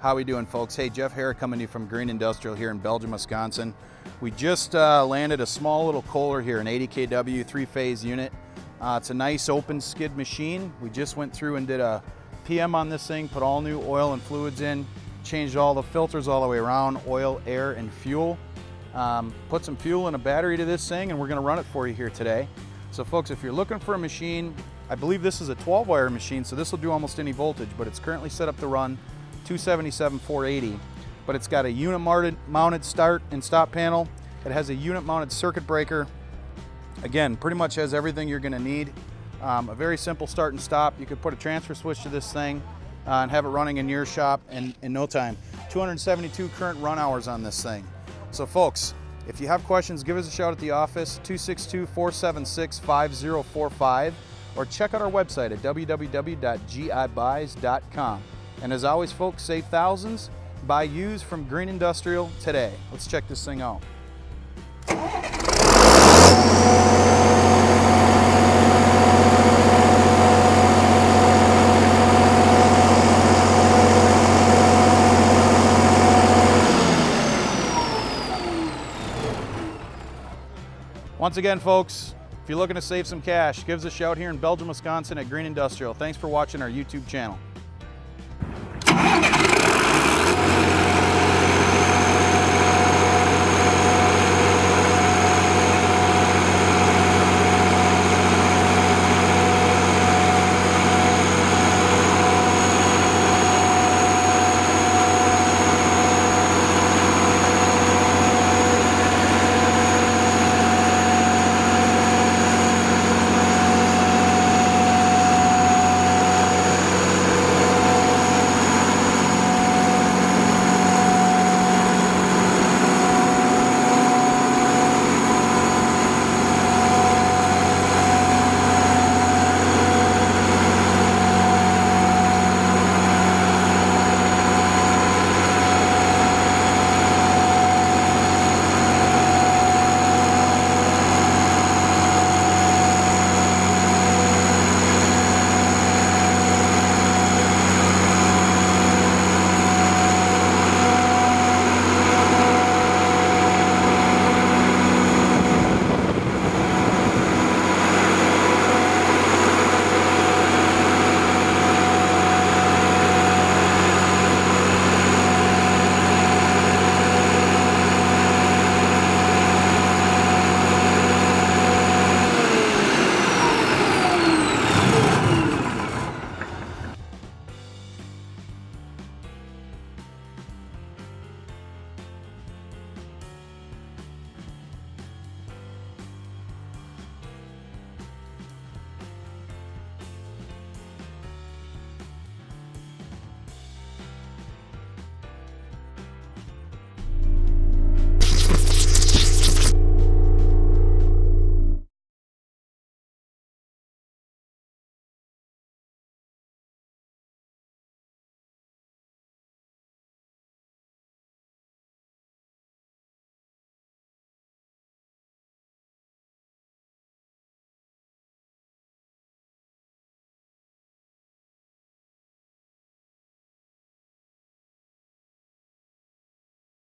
How we doing, folks? Hey, Jeff Herrick coming to you from Green Industrial here in Belgium, Wisconsin. We just landed a small little Kohler here, an 80 kW 3-phase unit. It's a nice open skid machine. We just went through and did a PM on this thing, put all new oil and fluids in, changed all the filters all the way around, oil, air, and fuel. Put some fuel and a battery to this thing, and we're gonna run it for you here today. So folks, if you're looking for a machine, I believe this is a 12-wire machine, so this will do almost any voltage, but it's currently set up to run 277 480, but it's got a unit mounted start and stop panel. It has a unit mounted circuit breaker. Again, pretty much has everything you're gonna need. A very simple start and stop. You could put a transfer switch to this thing and have it running in your shop in no time. 272 current run hours on this thing. So folks, if you have questions, give us a shout at the office, 262-476-5045, or check out our website at www.gibuys.com. And as always, folks, save thousands, buy used from Green Industrial today. Let's check this thing out. Once again, folks, if you're looking to save some cash, give us a shout here in Belgium, Wisconsin at Green Industrial. Thanks for watching our YouTube channel.